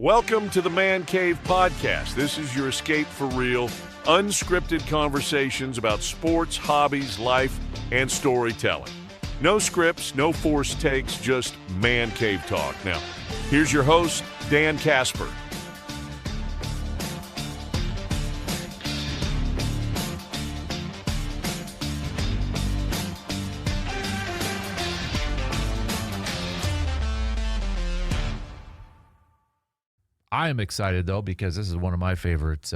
Welcome to the Man Cave Podcast. This is your escape for real, unscripted conversations about sports, hobbies, life, and storytelling. No scripts, no forced takes, just Man Cave talk. Now, here's your host, Dan Casper. I am excited, though, because this is one of my favorite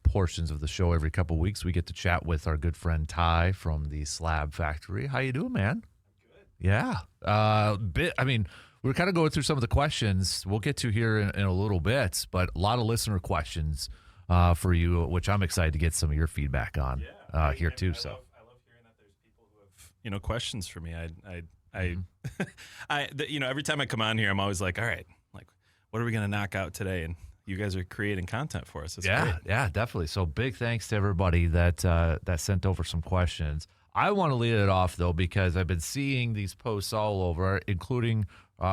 portions of the show. Every couple of weeks, we get to chat with our good friend Ty from the Slab Factory. How you doing, man? Good. Yeah. We're kind of going through some of the questions we'll get to here in a little bit, but a lot of listener questions for you, which I'm excited to get some of your feedback on here, too. I love hearing that there's people who have, questions for me. Every time I come on here, I'm always like, all right, what are we going to knock out today? And you guys are creating content for us. It's great. Yeah, definitely. So big thanks to everybody that sent over some questions. I want to lead it off, though, because I've been seeing these posts all over, including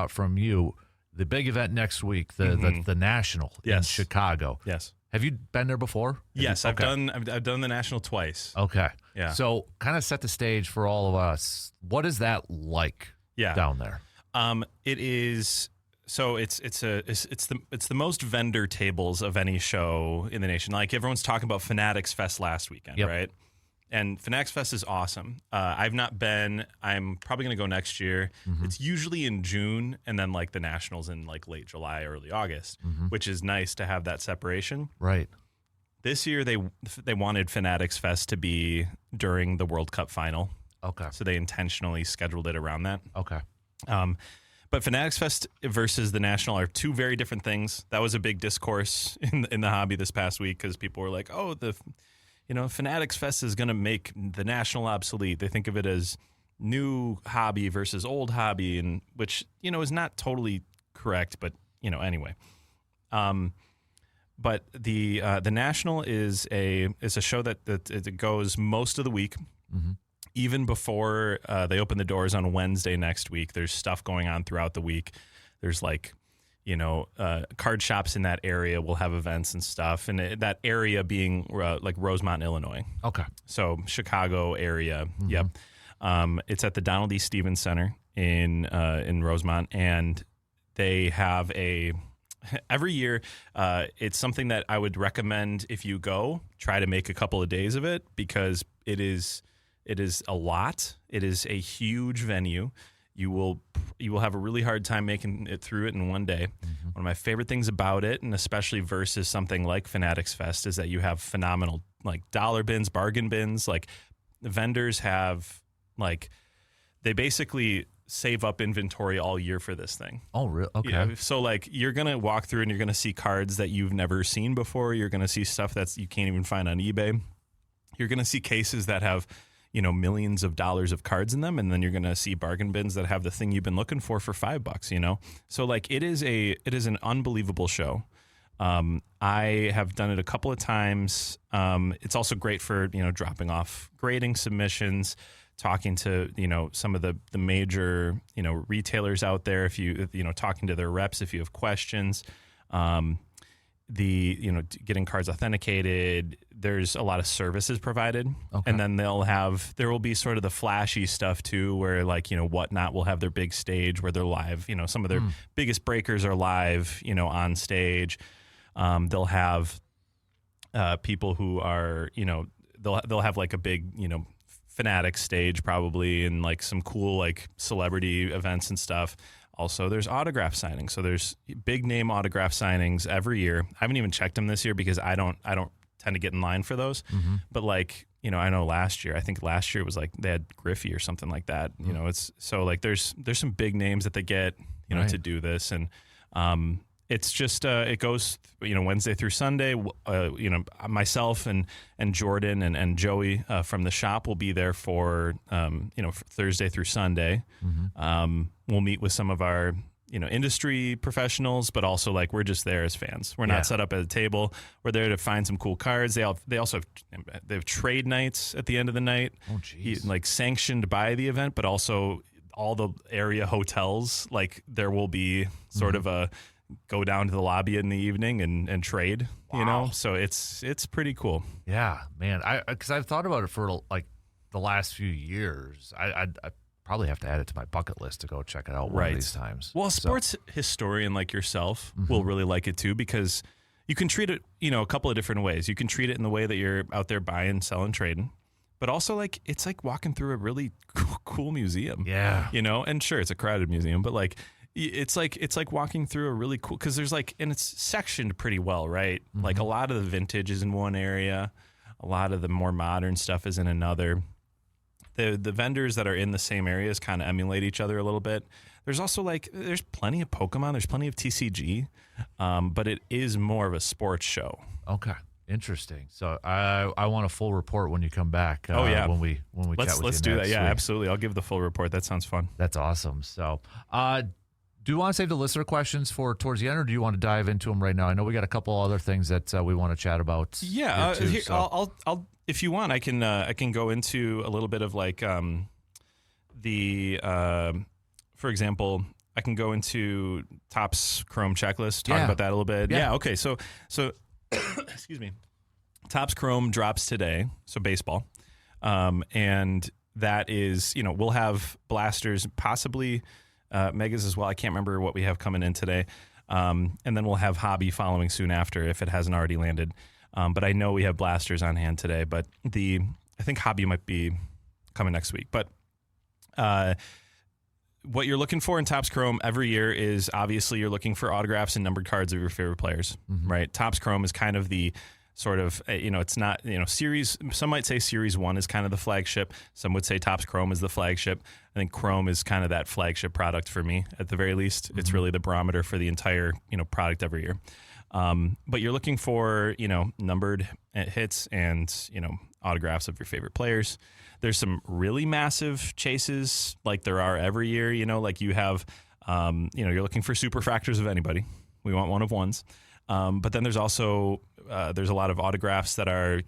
from you, the big event next week, the National in Chicago. Yes. Have you been there before? Yes, I've done the National twice. Okay. Yeah. So kind of set the stage for all of us. What is that like down there? It is. So it's the most vendor tables of any show in the nation. Like everyone's talking about Fanatics Fest last weekend, right? And Fanatics Fest is awesome. I've not been. I'm probably going to go next year. Mm-hmm. It's usually in June, and then like the Nationals in like late July, early August, which is nice to have that separation. Right. This year they wanted Fanatics Fest to be during the World Cup final. Okay. So they intentionally scheduled it around that. Okay. But Fanatics Fest versus the National are two very different things. That was a big discourse in the hobby this past week because people were like, "Oh, Fanatics Fest is going to make the National obsolete." They think of it as new hobby versus old hobby, and which is not totally correct. But anyway, but the National is a show that it goes most of the week. Mm-hmm. Even before they open the doors on Wednesday next week, there's stuff going on throughout the week. There's card shops in that area will have events and stuff. And that area being like Rosemont, Illinois. Okay. So Chicago area. Mm-hmm. Yep. It's at the Donald E. Stevens Center in Rosemont. And they have every year, it's something that I would recommend if you go, try to make a couple of days of it because it is a lot. It is a huge venue. You will have a really hard time making it through it in one day. Mm-hmm. One of my favorite things about it, and especially versus something like Fanatics Fest, is that you have phenomenal dollar bins, bargain bins. Like the vendors have they basically save up inventory all year for this thing. Oh, really? Okay. Yeah, so you're gonna walk through and you're gonna see cards that you've never seen before. You're gonna see stuff that you can't even find on eBay. You're gonna see cases that have millions of dollars of cards in them, and then you're going to see bargain bins that have the thing you've been looking for $5, So it is an unbelievable show. I have done it a couple of times. It's also great for, dropping off grading submissions, talking to, some of the major, retailers out there. If you talking to their reps, if you have questions, getting cards authenticated. There's a lot of services provided. Okay. And then there will be sort of the flashy stuff too, where Whatnot will have their big stage where they're live. Some of their biggest breakers are live, on stage. They'll have people who are, they'll have a big, Fanatics stage probably, and some cool celebrity events and stuff. Also, there's autograph signings. So there's big name autograph signings every year. I haven't even checked them this year because I don't tend to get in line for those. Mm-hmm. But I know last year it was they had Griffey or something like that. Mm-hmm. It's so there's some big names that they get, right, to do this. And it's just it goes Wednesday through Sunday. Myself and Jordan and Joey from the shop will be there for Thursday through Sunday. Mm-hmm. We'll meet with some of our industry professionals, but also we're just there as fans. We're not set up at a table. We're there to find some cool cards. They also have trade nights at the end of the night. Oh, geez. Sanctioned by the event, but also all the area hotels. There will be sort of a go down to the lobby in the evening and trade. Wow. So it's pretty cool. Yeah, man. Because I've thought about it for like the last few years. I probably have to add it to my bucket list to go check it out one of these times. Well, a sports historian like yourself will really like it too, because you can treat it, a couple of different ways. You can treat it in the way that you're out there buying, selling, trading, but also like it's like walking through a really cool museum. Yeah. And sure, it's a crowded museum, but like it's like walking through a really cool, because there's like, and it's sectioned pretty well, right? Like a lot of the vintage is in one area, a lot of the more modern stuff is in another. The vendors that are in the same areas kind of emulate each other a little bit. There's also there's plenty of Pokemon, there's plenty of TCG, but it is more of a sports show. Okay, interesting. So I want a full report when you come back. When we chat with you let's do that. Yeah, week. Absolutely. I'll give the full report. That sounds fun. That's awesome. So, do you want to save the listener questions for towards the end, or do you want to dive into them right now? I know we got a couple other things that we want to chat about. Yeah, here too, I'll if you want, I can go into a little bit of like for example, I can go into Topps Chrome checklist, talk about that a little bit. Yeah. Okay. So excuse me. Topps Chrome drops today. So baseball, and that is we'll have blasters, possibly megas as well. I can't remember what we have coming in today, and then we'll have hobby following soon after if it hasn't already landed. But I know we have blasters on hand today, but I think hobby might be coming next week. But what you're looking for in Topps Chrome every year is obviously you're looking for autographs and numbered cards of your favorite players, right? Topps Chrome is kind of the sort of, it's not, series, some might say series 1 is kind of the flagship. Some would say Topps Chrome is the flagship. I think Chrome is kind of that flagship product for me at the very least. It's really the barometer for the entire, product every year. But you're looking for, numbered hits and, autographs of your favorite players. There's some really massive chases like there are every year, like you have, you're looking for super fractors of anybody. We want one of ones. But then there's also, there's a lot of autographs that are,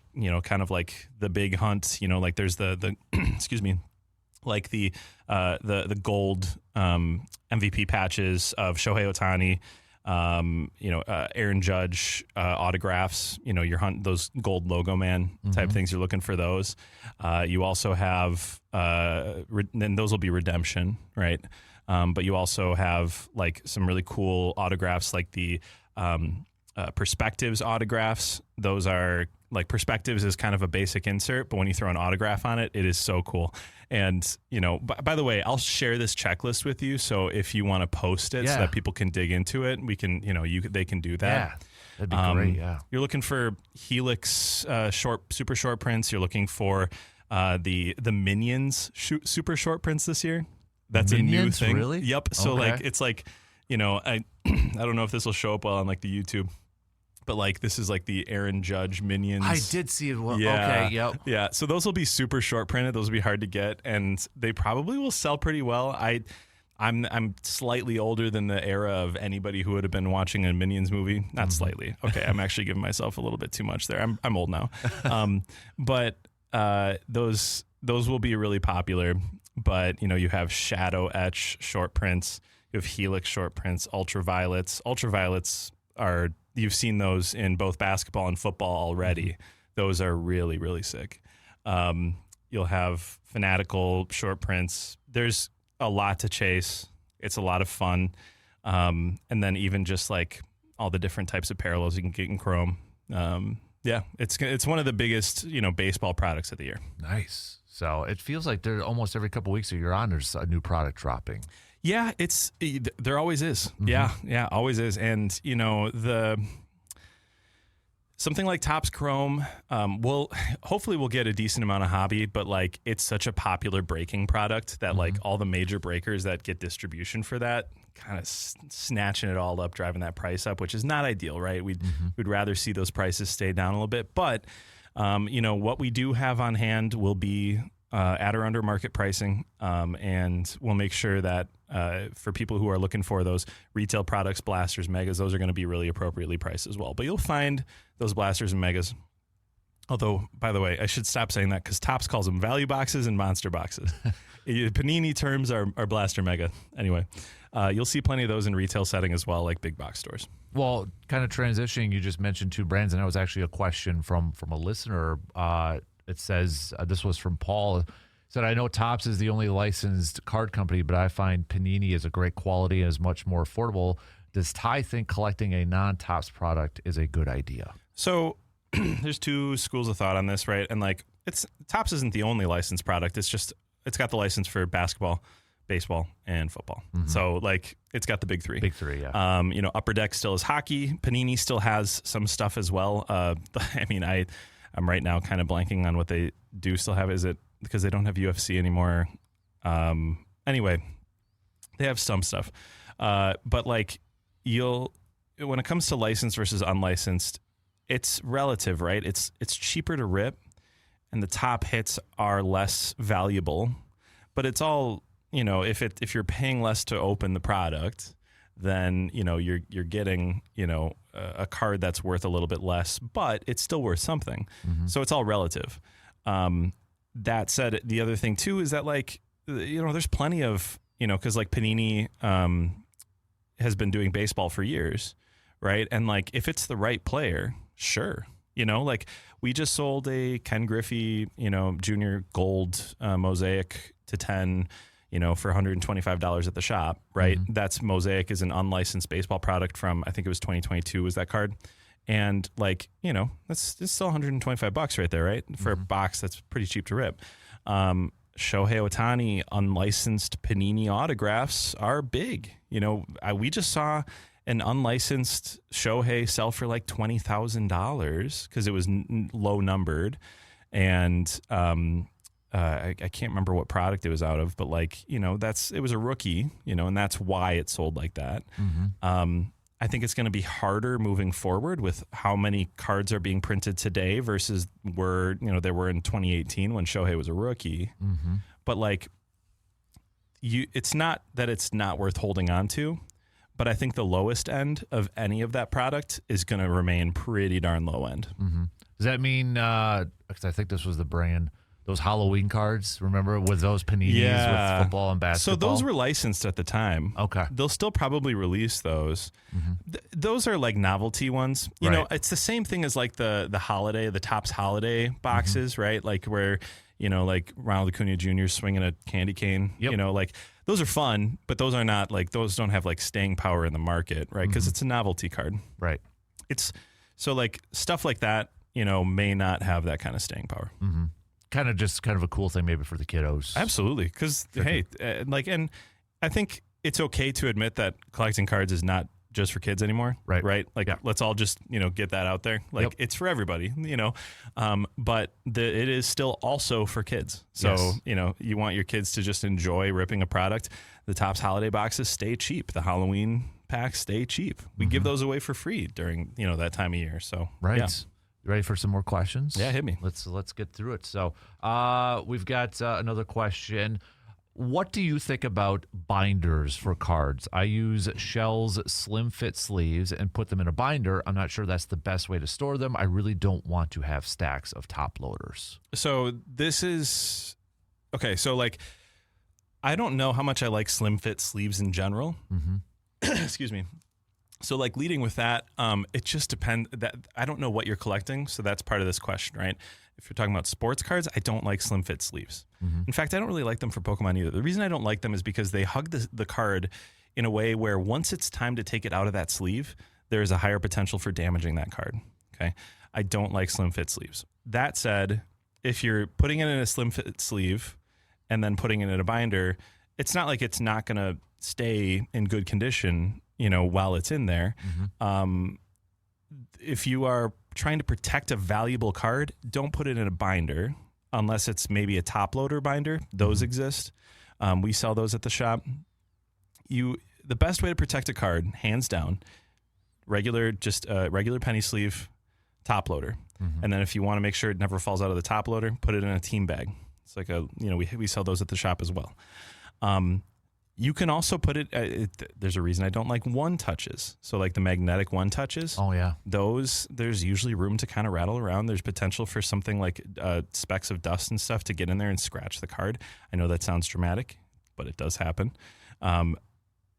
kind of like the big hunt, like there's the excuse me, like the gold, MVP patches of Shohei Ohtani, Aaron Judge autographs, your hunt, those gold logo man type things, you're looking for those. You also have, then those will be redemption, right? But you also have like some really cool autographs, like the Perspectives autographs. Those are like Perspectives is kind of a basic insert, but when you throw an autograph on it, it is so cool. And, by the way, I'll share this checklist with you. So if you want to post it so that people can dig into it, we can, they can do that. Yeah, that'd be great. Yeah. You're looking for Helix super short prints. You're looking for the Minions super short prints this year. That's Minions, a new thing. Really? Yep. So okay. it's like, I don't know if this will show up well on like the YouTube, but like this is like the Aaron Judge Minions. I did see it. Well, yeah. Okay. Yep. Yeah. So those will be super short printed. Those will be hard to get, and they probably will sell pretty well. I'm slightly older than the era of anybody who would have been watching a Minions movie. Not slightly. Okay, I'm actually giving myself a little bit too much there. I'm old now. But those will be really popular. But you have shadow etch short prints. You have Helix short prints, ultraviolets. Ultraviolets are, you've seen those in both basketball and football already. Those are really, really sick. You'll have fanatical short prints. There's a lot to chase. It's a lot of fun. And then even just like all the different types of parallels you can get in Chrome. It's one of the biggest, baseball products of the year. Nice. So it feels like there almost every couple of weeks that you're on, there's a new product dropping. Yeah, there always is. Yeah, always is. And something like Topps Chrome, hopefully we'll get a decent amount of hobby, but like it's such a popular breaking product that like all the major breakers that get distribution for that kind of snatching it all up, driving that price up, which is not ideal, right? We'd rather see those prices stay down a little bit, but what we do have on hand will be at or under market pricing, and we'll make sure that for people who are looking for those retail products, blasters, megas, those are going to be really appropriately priced as well. But you'll find those blasters and megas. Although, by the way, I should stop saying that because Topps calls them value boxes and monster boxes. Panini terms are blaster mega. Anyway, You'll see plenty of those in retail setting as well, like big box stores. Well, kind of transitioning, you just mentioned 2 brands, and that was actually a question from a listener. It says, this was from Paul, said, I know Topps is the only licensed card company, but I find Panini is a great quality and is much more affordable. Does Ty think collecting a non-Topps product is a good idea? So there's 2 schools of thought on this, right? And like, Topps isn't the only licensed product. It's got the license for basketball, baseball, and football. Mm-hmm. So like, it's got the big 3. Big 3, yeah. Upper Deck still is hockey. Panini still has some stuff as well. I mean, I'm right now kind of blanking on what they do still have. Is it because they don't have UFC anymore? Anyway, they have some stuff. But like, when it comes to licensed versus unlicensed, it's relative, right? It's cheaper to rip, and the top hits are less valuable. But it's all, if you're paying less to open the product, then you're getting a card that's worth a little bit less, but it's still worth something. Mm-hmm. So it's all relative. That said, the other thing too is that like there's plenty of because like Panini has been doing baseball for years, right? And like if it's the right player, sure. Like we just sold a Ken Griffey junior gold mosaic to 10. For $125 at the shop, right? Mm-hmm. That's Mosaic is an unlicensed baseball product from, I think it was 2022 was that card. And like, it's still $125 right there, right? For a box that's pretty cheap to rip. Shohei Ohtani unlicensed Panini autographs are big. We just saw an unlicensed Shohei sell for like $20,000 because it was low numbered. And, I can't remember what product it was out of, but like, it was a rookie, and that's why it sold like that. Mm-hmm. I think it's going to be harder moving forward with how many cards are being printed today versus they were in 2018 when Shohei was a rookie. Mm-hmm. But like it's not that it's not worth holding on to, but I think the lowest end of any of that product is going to remain pretty darn low end. Mm-hmm. Does that mean, because I think this was the brand, those Halloween cards, remember, with those Paninis with football and basketball? So those were licensed at the time. Okay. They'll still probably release those. Mm-hmm. Those are like novelty ones. You know, it's the same thing as like the holiday, the Topps holiday boxes, right? Like where, like Ronald Acuna Jr. swinging a candy cane. Yep. Like those are fun, but those are not like, those don't have like staying power in the market, right? Because it's a novelty card. Right. It's so like stuff like that, may not have that kind of staying power. Mm-hmm. Kind of a cool thing maybe for the kiddos. Absolutely. Because, hey, and I think it's okay to admit that collecting cards is not just for kids anymore. Right? Like, let's all just, get that out there. Like, it's for everybody, but it is still also for kids. So, you want your kids to just enjoy ripping a product. The Topps holiday boxes stay cheap. The Halloween packs stay cheap. We give those away for free during, that time of year. So, yeah. You ready for some more questions? Yeah, hit me. Let's get through it. So we've got another question. What do you think about binders for cards? I use Shell's slim fit sleeves and put them in a binder. I'm not sure that's the best way to store them. I really don't want to have stacks of top loaders. So this is okay. So like, I don't know how much I like slim fit sleeves in general. Mm-hmm. Excuse me. So like leading with that, it just depends. That I don't know what you're collecting, so that's part of this question, right? If you're talking about sports cards, I don't like slim fit sleeves. Mm-hmm. In fact, I don't really like them for Pokemon either. The reason I don't like them is because they hug the card in a way where once it's time to take it out of that sleeve, there is a higher potential for damaging that card. Okay, I don't like slim fit sleeves. That said, if you're putting it in a slim fit sleeve and then putting it in a binder, it's not like it's not going to stay in good condition, while it's in there. Mm-hmm. If you are trying to protect a valuable card, don't put it in a binder unless it's maybe a top loader binder. Those exist. We sell those at the shop. The best way to protect a card, hands down, regular penny sleeve top loader. Mm-hmm. And then if you want to make sure it never falls out of the top loader, put it in a team bag. It's like we sell those at the shop as well. You can also put it, there's a reason I don't like one touches. So like the magnetic one touches. Oh, yeah. There's usually room to kind of rattle around. There's potential for something like specks of dust and stuff to get in there and scratch the card. I know that sounds dramatic, but it does happen.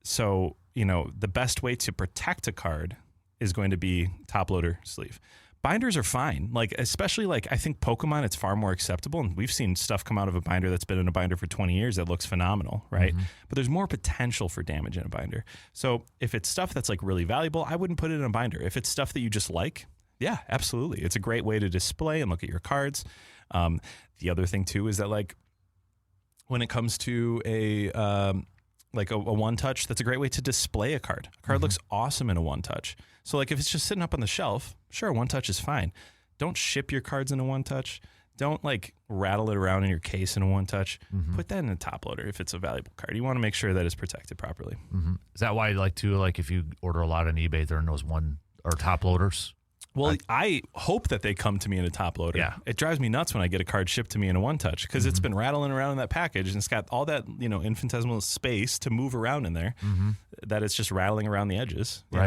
So, you know, the best way to protect a card is going to be top loader sleeve. Binders are fine. Like, especially like, I think Pokemon, it's far more acceptable. And we've seen stuff come out of a binder that's been in a binder for 20 years that looks phenomenal, right? But there's more potential for damage in a binder. So if it's stuff that's like really valuable, I wouldn't put it in a binder. If it's stuff that you just like, yeah, absolutely. It's a great way to display and look at your cards. The other thing too is that like when it comes to a one touch, that's a great way to display a card. A card looks awesome in a one touch. So like if it's just sitting up on the shelf, sure, one touch is fine. Don't ship your cards in a one touch. Don't like rattle it around in your case in a one touch. Put that in a top loader if it's a valuable card. You want to make sure that it's protected properly. Is that why you like to, like if you order a lot on eBay, they're in those one or top loaders? Well, I hope that they come to me in a top loader. Yeah. It drives me nuts when I get a card shipped to me in a one touch because it's been rattling around in that package and it's got all that, you know, infinitesimal space to move around in there that it's just rattling around the edges. You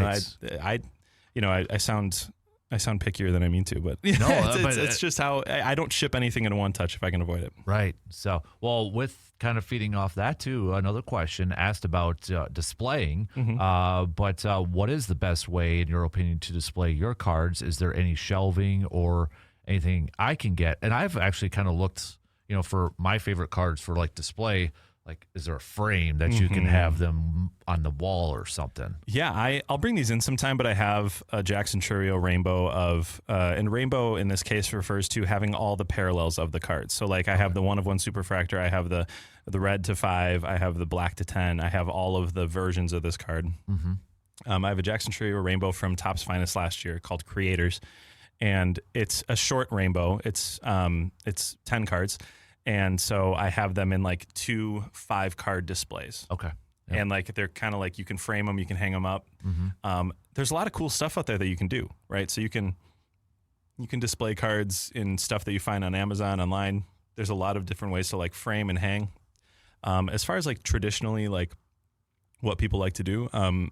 know, I sound pickier than I mean to, but it's just how I don't ship anything in a one touch if I can avoid it. Right. So, well, with kind of feeding off that too, another question asked about displaying, but what is the best way, in your opinion, to display your cards? Is there any shelving or anything I can get? And I've actually kind of looked, you know, for my favorite cards for like display, like, is there a frame that you can have them on the wall or something? Yeah, I'll bring these in sometime, but I have a Jackson Churio rainbow of, and rainbow in this case refers to having all the parallels of the cards. So like I have the 1/1 Superfractor, I have the red to 5, I have the black to 10, I have all of the versions of this card. I have a Jackson Churio rainbow from Topps Finest last year called Creators, and it's a short rainbow. It's 10 cards. And so I have them in like 2 5-card displays. Okay. Yep. And like they're kind of like you can frame them, you can hang them up. There's a lot of cool stuff out there that you can do, right? So you can display cards in stuff that you find on Amazon, online. There's a lot of different ways to like frame and hang. As far as like traditionally like what people like to do,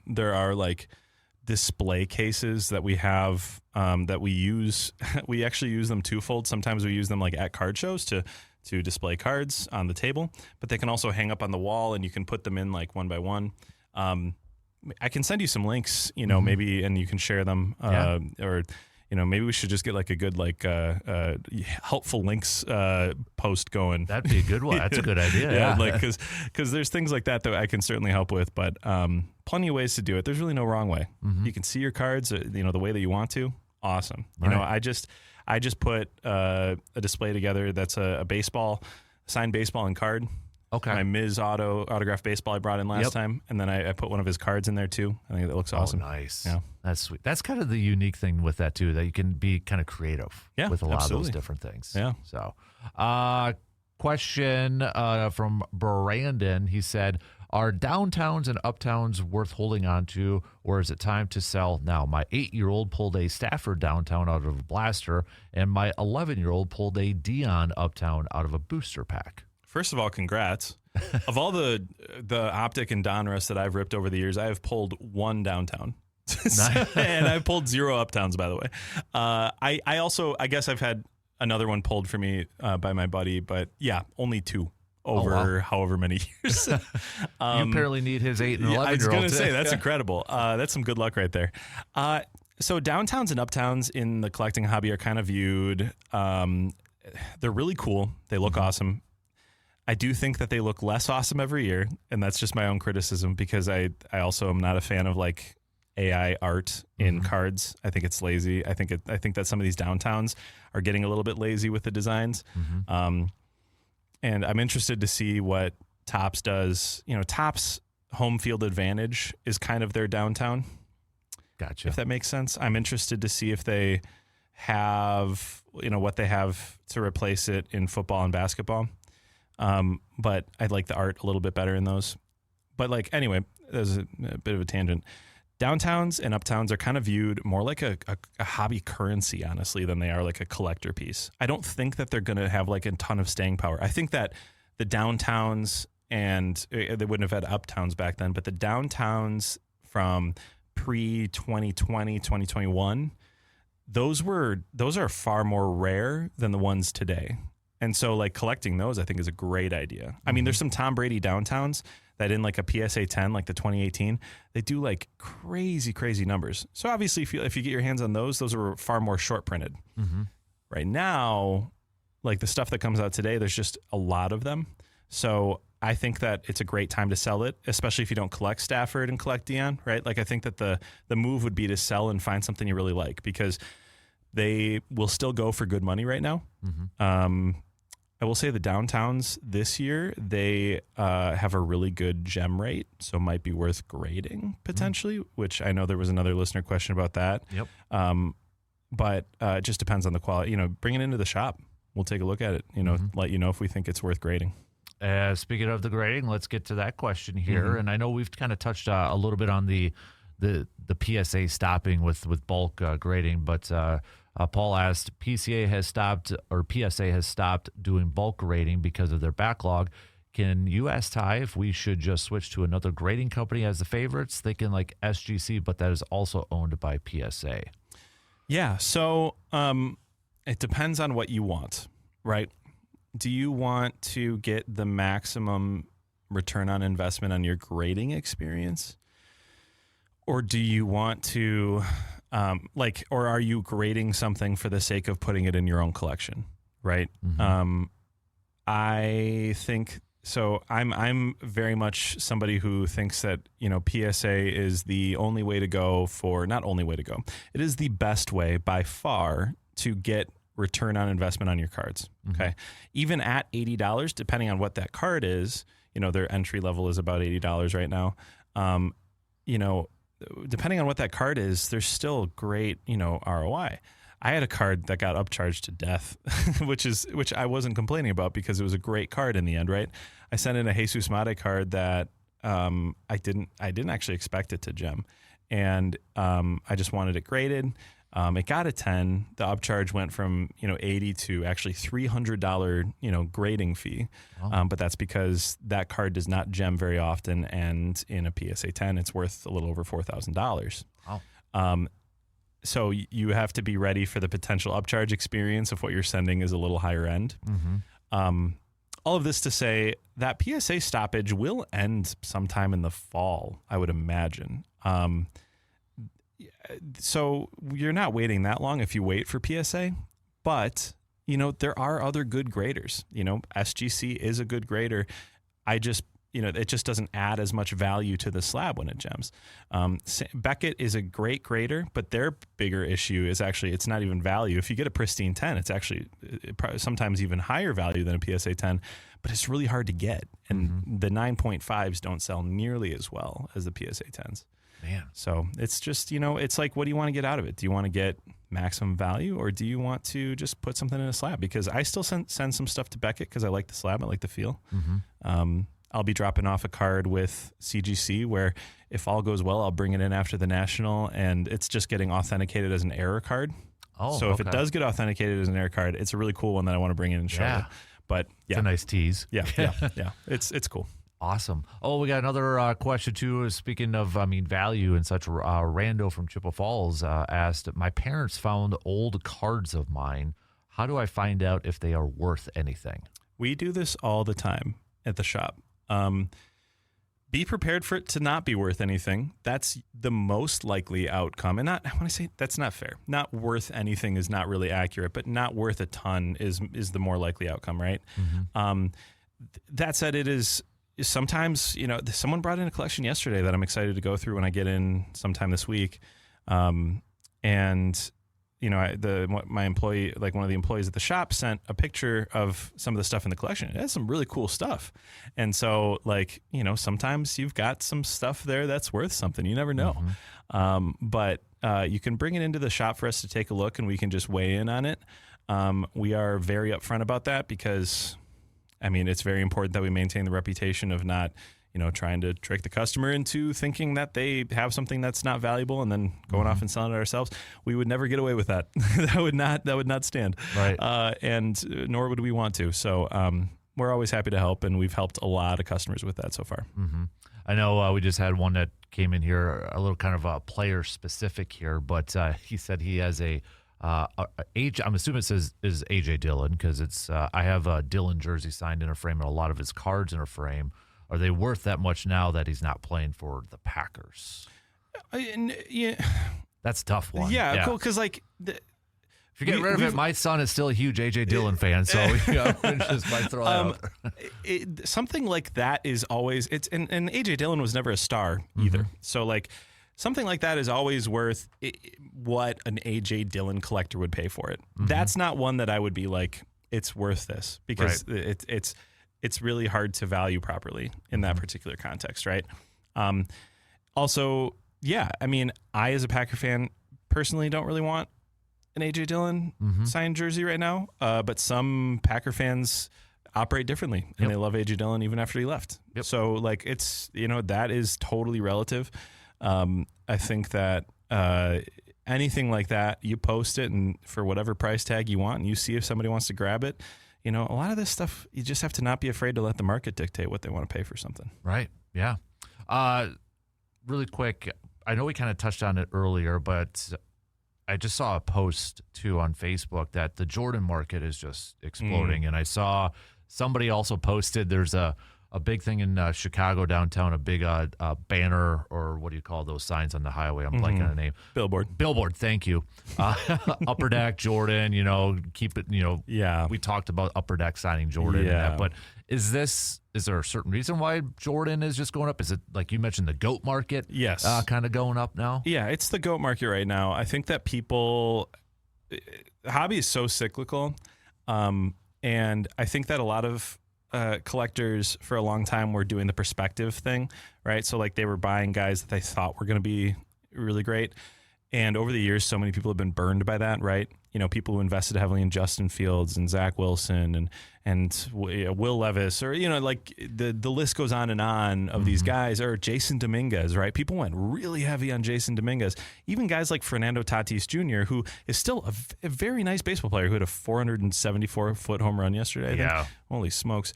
there are like display cases that we have that we use. We actually use them twofold. Sometimes we use them like at card shows to display cards on the table, but they can also hang up on the wall and you can put them in like one by one. I can send you some links, you know, maybe, and you can share them, or, you know, maybe we should just get like a good, like, helpful links, post going. That'd be a good one. That's a good idea. Like, cause there's things like that I can certainly help with, but, plenty of ways to do it. There's really no wrong way. You can see your cards, you know, the way that you want to. Awesome. You know, I just put a display together that's a baseball, signed baseball and card. Okay. My Miz autographed baseball I brought in last time, and then I put one of his cards in there too. I think that looks awesome. Nice. Yeah. That's sweet. That's kind of the unique thing with that too, that you can be kind of creative with a lot of those different things. Yeah. So, question from Brandon. He said, are Downtowns and Uptowns worth holding on to, or is it time to sell now? My 8-year-old pulled a Stafford Downtown out of a blaster, and my 11-year-old pulled a Dion Uptown out of a booster pack. First of all, congrats. Of all the Optic and Donruss that I've ripped over the years, I have pulled 1 Downtown. And I've pulled 0 Uptowns, by the way. I guess I've had another one pulled for me by my buddy, but yeah, only 2. Over however many years. You apparently need his 8 and 11-year-old. I was going to say, that's incredible. That's some good luck right there. So Downtowns and Uptowns in the collecting hobby are kind of viewed. They're really cool. They look awesome. I do think that they look less awesome every year, and that's just my own criticism because I also am not a fan of like AI art in cards. I think it's lazy. I think that some of these Downtowns are getting a little bit lazy with the designs. And I'm interested to see what Topps does. You know, Topps home field advantage is kind of their Downtown. Gotcha. If that makes sense. I'm interested to see if they have, you know, what they have to replace it in football and basketball. But I like the art a little bit better in those. But like, anyway, there's a bit of a tangent. Downtowns and Uptowns are kind of viewed more like a hobby currency, honestly, than they are like a collector piece. I don't think that they're going to have like a ton of staying power. I think that the Downtowns, and they wouldn't have had Uptowns back then, but the Downtowns from pre-2020, 2021, those are far more rare than the ones today. And so like collecting those, I think, is a great idea. I mean, there's some Tom Brady Downtowns that in like a PSA 10, like the 2018, they do like crazy numbers. So obviously if you get your hands on those are far more short printed. Mm-hmm. Right now, like the stuff that comes out today, there's just a lot of them. So I think that it's a great time to sell it, especially if you don't collect Stafford and collect Dion, right? Like I think that the move would be to sell and find something you really like, because they will still go for good money right now. Mm-hmm. I will say the Downtowns this year, they have a really good gem rate, so might be worth grading potentially, which I know there was another listener question about that. Yep. But it just depends on the quality. Bring it into the shop. We'll take a look at it, let you know if we think it's worth grading. Speaking of the grading, let's get to that question here. Mm-hmm. And I know we've kind of touched a little bit on the PSA stopping with bulk grading, but Paul asked, PSA has stopped doing bulk grading because of their backlog. Can you ask Ty if we should just switch to another grading company as the favorites, thinking like SGC, but that is also owned by PSA? Yeah, so it depends on what you want, right? Do you want to get the maximum return on investment on your grading experience? Or do you want to, or are you grading something for the sake of putting it in your own collection, right? Mm-hmm. I think, so I'm very much somebody who thinks that, PSA is the only way to go not only way to go. It is the best way by far to get return on investment on your cards. Okay. Mm-hmm. Even at $80, depending on what that card is, their entry level is about $80 right now. Depending on what that card is, there's still great, ROI. I had a card that got upcharged to death, which I wasn't complaining about because it was a great card in the end, right? I sent in a Jesus Mate card that I didn't actually expect it to gem, and I just wanted it graded. It got a 10. The upcharge went from 80 to actually $300 grading fee. Wow. But that's because that card does not gem very often, and in a PSA 10, it's worth a little over $4,000. Wow. So you have to be ready for the potential upcharge experience if what you're sending is a little higher end. Mm-hmm. All of this to say that PSA stoppage will end sometime in the fall, I would imagine. So you're not waiting that long if you wait for PSA, but there are other good graders. SGC is a good grader. It just doesn't add as much value to the slab when it gems. Beckett is a great grader, but their bigger issue is actually it's not even value. If you get a pristine 10, it's actually sometimes even higher value than a PSA 10, but it's really hard to get. And the 9.5s don't sell nearly as well as the PSA 10s. Man. So it's just, it's like, what do you want to get out of it? Do you want to get maximum value, or do you want to just put something in a slab? Because I still send some stuff to Beckett because I like the slab. I like the feel. Mm-hmm. I'll be dropping off a card with CGC where if all goes well, I'll bring it in after the National, and it's just getting authenticated as an error card. So if it does get authenticated as an error card, it's a really cool one that I want to bring in and show you. But yeah. It's a nice tease. Yeah. It's cool. Awesome. Oh, we got another question too. Speaking of, value and such, Rando from Chippewa Falls asked, my parents found old cards of mine. How do I find out if they are worth anything? We do this all the time at the shop. Be prepared for it to not be worth anything. That's the most likely outcome. And I want to say that's not fair. Not worth anything is not really accurate, but not worth a ton is the more likely outcome, right? Mm-hmm. That said, it is sometimes, someone brought in a collection yesterday that I'm excited to go through when I get in sometime this week. My employee, like one of the employees at the shop, sent a picture of some of the stuff in the collection. It has some really cool stuff. And so sometimes you've got some stuff there that's worth something. You never know. Mm-hmm. But you can bring it into the shop for us to take a look, and we can just weigh in on it. We are very upfront about that because it's very important that we maintain the reputation of not, trying to trick the customer into thinking that they have something that's not valuable and then going off and selling it ourselves. We would never get away with that. That would not stand. Right. And nor would we want to. So we're always happy to help, and we've helped a lot of customers with that so far. Mm-hmm. I know we just had one that came in here, a little kind of player specific here, but he said he has a age. I'm assuming it says is AJ Dillon because it's. I have a Dillon jersey signed in a frame and a lot of his cards in a frame. are they worth that much now that he's not playing for the Packers? Yeah, that's a tough one. Yeah, cool. Because like, if you get rid of it, my son is still a huge A.J. Dillon fan, so just might throw that out. Something like that is always and A.J. Dillon was never a star either. So like, something like that is always worth what an A.J. Dillon collector would pay for it. That's not one that I would be like, it's worth this, because it's really hard to value properly in that particular context, right? Also, yeah, I mean, I as a Packer fan personally don't really want an A.J. Dillon signed jersey right now, but some Packer fans operate differently, and they love A.J. Dillon even after he left. So like, it's, that is totally relative. I think that anything like that, you post it and for whatever price tag you want, and you see if somebody wants to grab it. A lot of this stuff, you just have to not be afraid to let the market dictate what they want to pay for something. Right. Yeah. Really quick, I know we kind of touched on it earlier, but I just saw a post too on Facebook that the Jordan market is just exploding. And I saw somebody also posted there's a big thing in Chicago downtown, a big banner, or what do you call those signs on the highway? I'm blanking on the name. Billboard, thank you. Upper Deck, Jordan, keep it, Yeah. We talked about Upper Deck signing Jordan. Yeah. And that, but is there a certain reason why Jordan is just going up? Is it, like you mentioned, the GOAT market? Yes. Kind of going up now? Yeah, it's the GOAT market right now. I think that the hobby is so cyclical. And I think that a lot of collectors for a long time were doing the perspective thing, right? So like, they were buying guys that they thought were going to be really great. And over the years, so many people have been burned by that, right? People who invested heavily in Justin Fields and Zach Wilson and Will Levis, or, like the list goes on of these guys, or Jason Dominguez, right? People went really heavy on Jason Dominguez. Even guys like Fernando Tatis Jr., who is still a very nice baseball player, who had a 474-foot home run yesterday. Yeah. Holy smokes.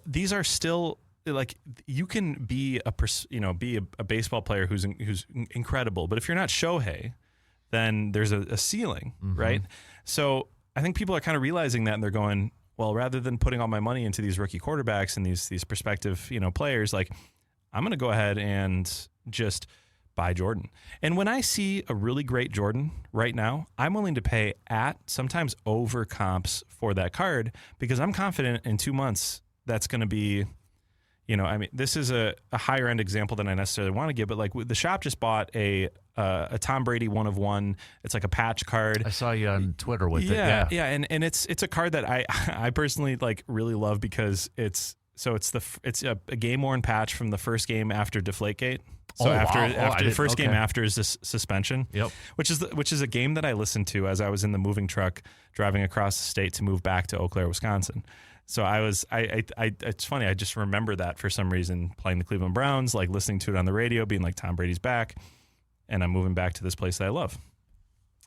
These are still, like, you can be a baseball player who's incredible, but if you're not Shohei, then there's a ceiling, right? So I think people are kind of realizing that, and they're going, well, rather than putting all my money into these rookie quarterbacks and these prospective, players, like, I'm going to go ahead and just buy Jordan. And when I see a really great Jordan right now, I'm willing to pay at, sometimes over comps for that card, because I'm confident in 2 months that's going to be, this is a higher end example than I necessarily want to give, but like, the shop just bought a Tom Brady 1/1. It's like a patch card. I saw you on Twitter with it. Yeah. And it's a card that I personally like really love, because it's a game worn patch from the first game after Deflategate. So after the first game after his suspension, which is a game that I listened to as I was in the moving truck driving across the state to move back to Eau Claire, Wisconsin. So it's funny. I just remember that for some reason, playing the Cleveland Browns, like listening to it on the radio, being like, Tom Brady's back, and I'm moving back to this place that I love.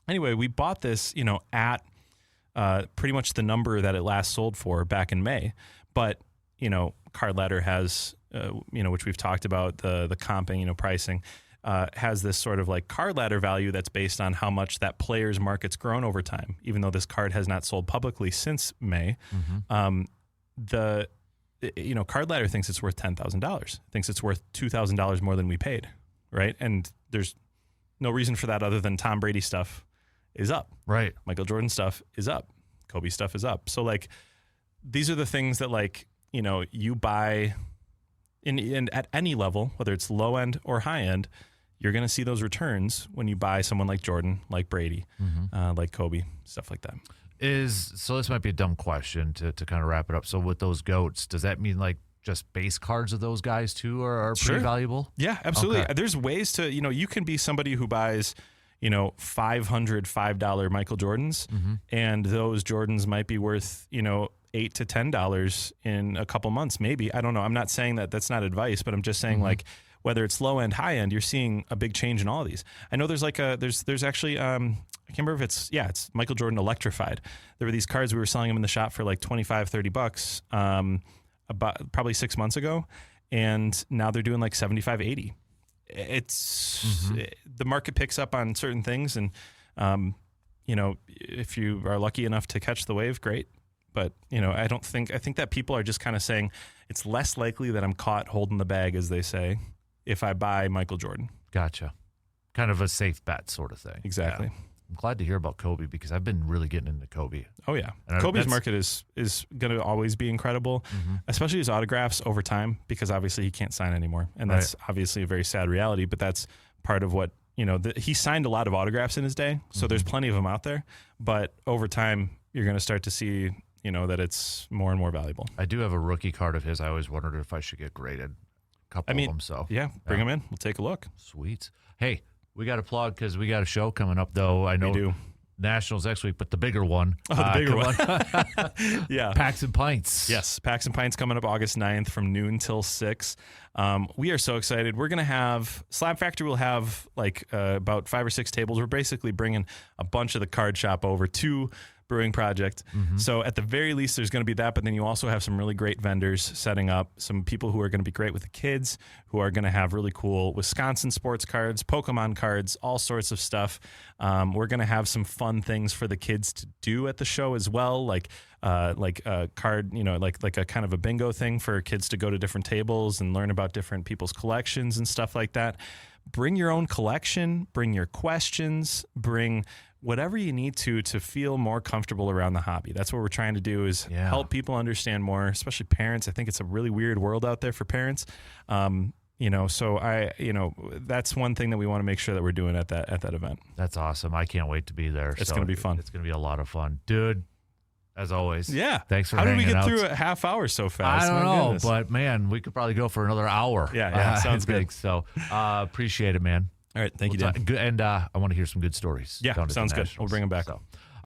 Anyway, we bought this, at pretty much the number that it last sold for back in May. But, Card Ladder has, which we've talked about, the comping, pricing, has this sort of like Card Ladder value that's based on how much that player's market's grown over time, even though this card has not sold publicly since May. Card Ladder thinks it's worth $10,000, thinks it's worth $2,000 more than we paid, right? And there's no reason for that other than Tom Brady stuff is up. Right. Michael Jordan stuff is up. Kobe stuff is up. So like, these are the things that, like, you buy in at any level, whether it's low end or high end, you're going to see those returns when you buy someone like Jordan, like Brady, like Kobe, stuff like that. So this might be a dumb question to kind of wrap it up. So with those GOATs, does that mean like just base cards of those guys too are pretty valuable? Yeah, absolutely. Okay. There's ways to, you can be somebody who buys, $500 $5 Michael Jordans, and those Jordans might be worth, $8 to $10 in a couple months, maybe. I don't know. I'm not saying that that's not advice, but I'm just saying like, whether it's low end, high end, you're seeing a big change in all of these. I know there's like there's actually, I can't remember if it's Michael Jordan Electrified. There were these cards, we were selling them in the shop for like $25-$30, about probably 6 months ago. And now they're doing like $75-$80. It's the market picks up on certain things. And, if you are lucky enough to catch the wave, great. But, I think that people are just kind of saying it's less likely that I'm caught holding the bag, as they say, if I buy Michael Jordan. Gotcha. Kind of a safe bet sort of thing. Exactly. Yeah. I'm glad to hear about Kobe because I've been really getting into Kobe. Oh, yeah. And Kobe's market is going to always be incredible, especially his autographs over time, because obviously he can't sign anymore. And that's obviously a very sad reality, but that's part of what, he signed a lot of autographs in his day. So there's plenty of them out there. But over time, you're going to start to see, that it's more and more valuable. I do have a rookie card of his. I always wondered if I should get graded. A couple of them. So yeah, bring them in. We'll take a look. Sweet. Hey, we got to plug because we got a show coming up, though. I know we do. Nationals next week, but the bigger one. Oh, the bigger one. Yeah. Packs and Pints. Yes. Packs and Pints coming up August 9th from noon till 6. We are so excited. We're going to have Slab Factory will have about 5 or 6 tables. We're basically bringing a bunch of the card shop over to Brewing Project. So at the very least, there's going to be that, but then you also have some really great vendors setting up, some people who are going to be great with the kids, who are going to have really cool Wisconsin sports cards, Pokemon cards, all sorts of stuff. We're going to have some fun things for the kids to do at the show as well, like a card, like a kind of a bingo thing for kids to go to different tables and learn about different people's collections and stuff like that. Bring your own collection, bring your questions, bring whatever you need to feel more comfortable around the hobby. That's what we're trying to do is help people understand more, especially parents. I think it's a really weird world out there for parents. So that's one thing that we want to make sure that we're doing at that event. That's awesome. I can't wait to be there. It's going to be fun. It's going to be a lot of fun. Dude, as always. Yeah. Thanks for hanging out. How did we get out. through a half hour so fast? I don't know, but man, we could probably go for another hour. Yeah, sounds good. So appreciate it, man. All right, thank you, Dan. And I want to hear some good stories. Yeah, sounds good. We'll bring them back. So.